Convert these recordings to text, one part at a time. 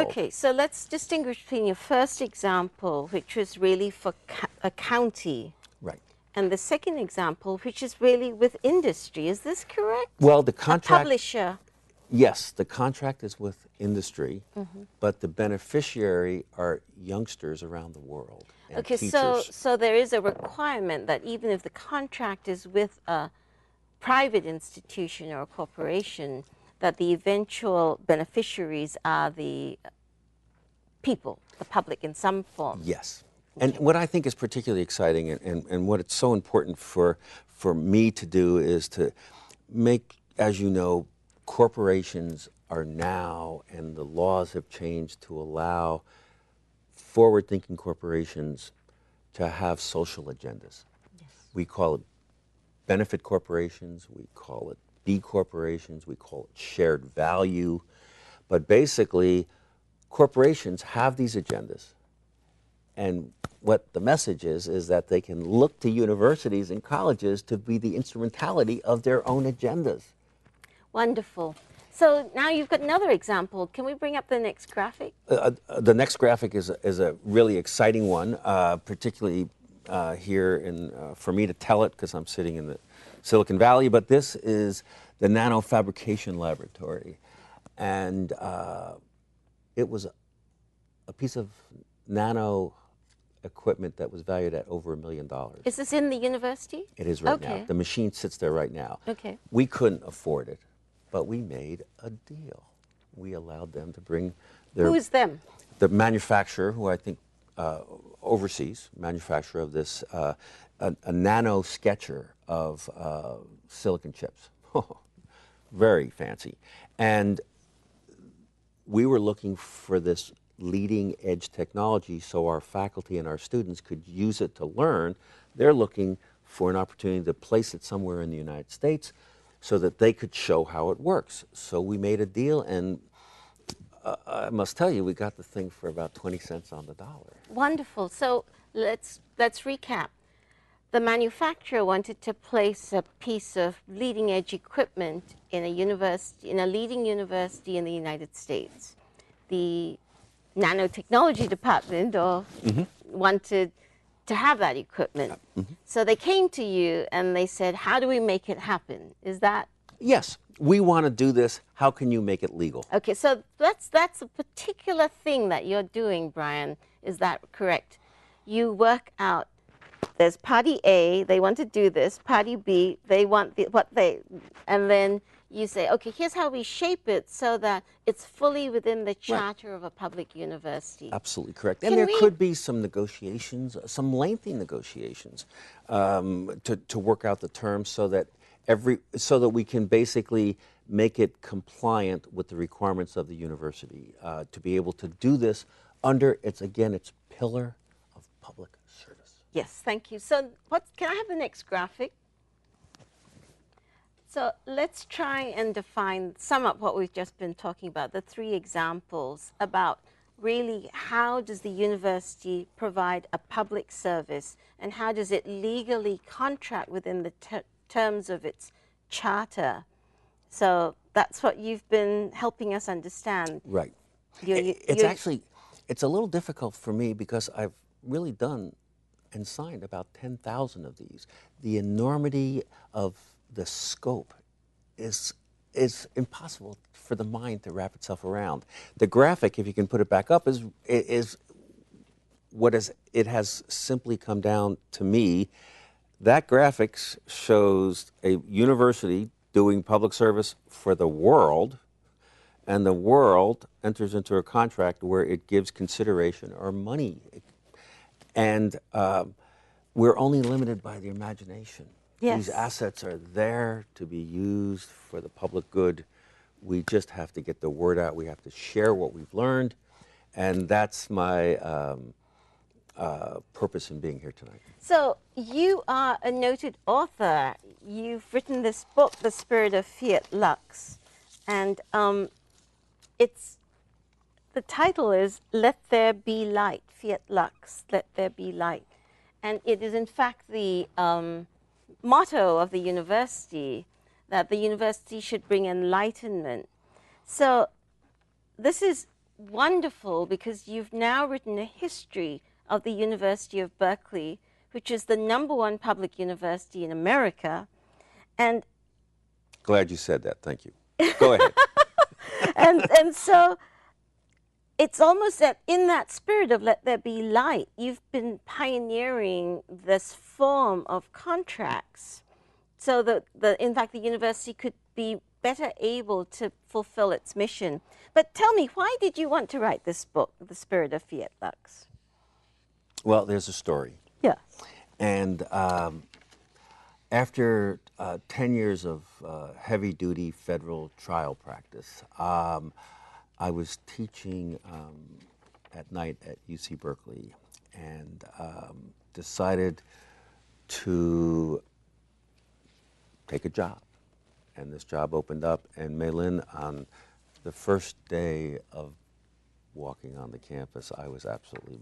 example. Okay, so let's distinguish between your first example, which was really for a county, Right. and the second example, which is really with industry. Is this correct? Well, the A contract, publisher. yes, the contract is with industry, but the beneficiary are youngsters around the world and Okay, teachers. so there is a requirement that even if the contract is with a private institution or a corporation, that the eventual beneficiaries are the people, the public in some form. Yes. And what I think is particularly exciting and what it's so important for me to do is to make, as you know, corporations are now, and the laws have changed to allow forward-thinking corporations to have social agendas. Yes. We call it benefit corporations, we call it B corporations, we call it shared value. But basically, corporations have these agendas. And what the message is that they can look to universities and colleges to be the instrumentality of their own agendas. Wonderful. So now you've got another example. Can we bring up the next graphic? The next graphic is a really exciting one, particularly here for me to tell it because I'm sitting in the Silicon Valley, but this is the Nano Fabrication Laboratory. And it was a piece of nano equipment that was valued at over $1 million. Is this in the university? It is right Okay. now. The machine sits there right now. Okay. We couldn't afford it, but we made a deal. We allowed them to bring their... Who is them? The manufacturer, who I think oversees, manufacturer of this, a nano sketcher of silicon chips. Very fancy. And we were looking for this leading edge technology so our faculty and our students could use it to learn. They're looking for an opportunity to place it somewhere in the United States so that they could show how it works. So we made a deal, and I must tell you, we got the thing for about 20 cents on the dollar. Wonderful. So let's recap. The manufacturer wanted to place a piece of leading edge equipment in a university, in a leading university in the United States. The nanotechnology department wanted to have that equipment. So they came to you and they said, how do we make it happen? Is that? Yes, we want to do this. How can you make it legal? Okay, so that's a particular thing that you're doing, Brian. Is that correct? You work out, there's party A, they want to do this, party B, they want and then you say, okay, here's how we shape it so that it's fully within the charter of a public university. Absolutely correct. And there could be some negotiations, some lengthy negotiations, to work out the terms so that we can basically make it compliant with the requirements of the university to be able to do this under its pillar of public service. Yes, thank you. So can I have the next graphic? So let's try and sum up what we've just been talking about, the three examples about really how does the university provide a public service and how does it legally contract within the terms of its charter. So that's what you've been helping us understand. Right. It's a little difficult for me because I've really done and signed about 10,000 of these. The enormity of the scope is impossible for the mind to wrap itself around. The graphic, if you can put it back up, is it has simply come down to me. That graphics shows a university doing public service for the world, and the world enters into a contract where it gives consideration or money. And we're only limited by the imagination. Yes. These assets are there to be used for the public good. We just have to get the word out. We have to share what we've learned. And that's my purpose in being here tonight. So you are a noted author. You've written this book, The Spirit of Fiat Lux. And the title is Let There Be Light, Fiat Lux, Let There Be Light. And it is in fact the motto of the university, that the university should bring enlightenment. So this is wonderful because you've now written a history of the University of Berkeley, which is the #1 public university in America. And Glad you said that. Thank you. Go ahead. and so it's almost that in that spirit of let there be light, you've been pioneering this form of contracts so that in fact the university could be better able to fulfill its mission. But tell me, why did you want to write this book, The Spirit of Fiat Lux? Well, there's a story. Yeah. And after 10 years of heavy-duty federal trial practice, I was teaching at night at UC Berkeley and decided to take a job. And this job opened up, and Mei-Lin, on the first day of walking on the campus, I was absolutely,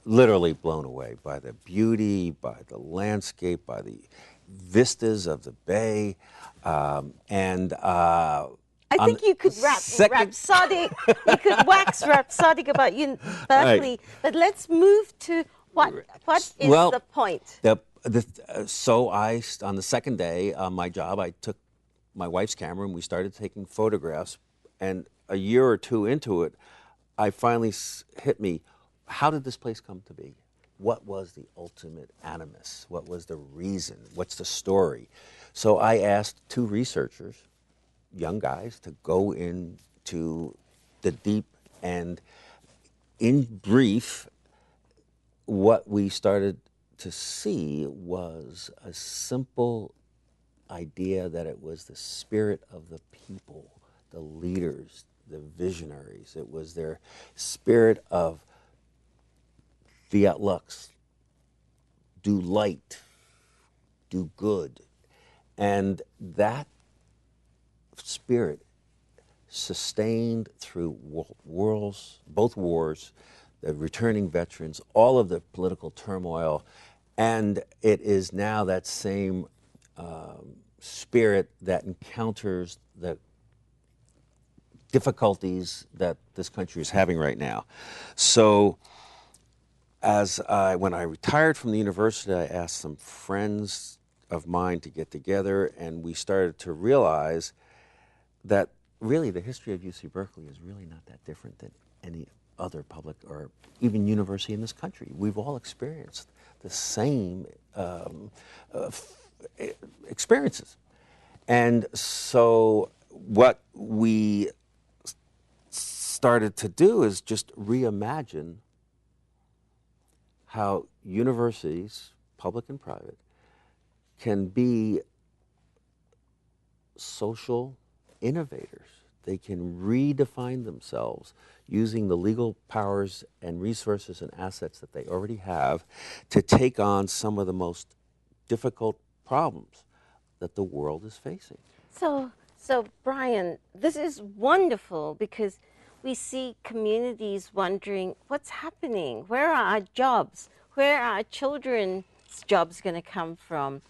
literally blown away by the beauty, by the landscape, by the vistas of the bay, and I think you could rhapsodic, you could wax rhapsodic about Berkeley, Right. but let's move to what is Well, the point? So on the second day on my job, I took my wife's camera and we started taking photographs. And a year or two into it, I finally hit me, how did this place come to be? What was the ultimate animus? What was the reason? What's the story? So I asked 2 researchers, young guys, to go into the deep, and in brief, what we started to see was a simple idea that it was the spirit of the people, the leaders, the visionaries. It was their spirit of Fiat Lux, do light, do good. And that spirit sustained through both wars, the returning veterans, all of the political turmoil, and it is now that same spirit that encounters the difficulties that this country is having right now. So when I retired from the university, I asked some friends of mine to get together, and we started to realize that really the history of UC Berkeley is really not that different than any other public or even university in this country. We've all experienced the same experiences. And so what we started to do is just reimagine how universities, public and private, can be social innovators. They can redefine themselves using the legal powers and resources and assets that they already have to take on some of the most difficult problems that the world is facing. So Brian, this is wonderful because we see communities wondering what's happening. Where are our jobs? Where are our children's jobs going to come from?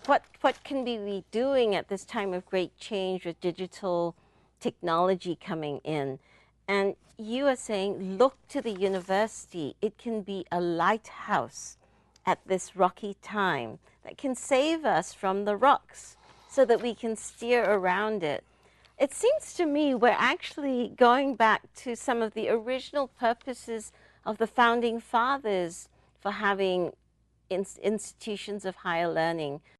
What can we be doing at this time of great change with digital technology coming in? And you are saying, look to the university. It can be a lighthouse at this rocky time that can save us from the rocks so that we can steer around it. It seems to me we're actually going back to some of the original purposes of the founding fathers for having institutions of higher learning.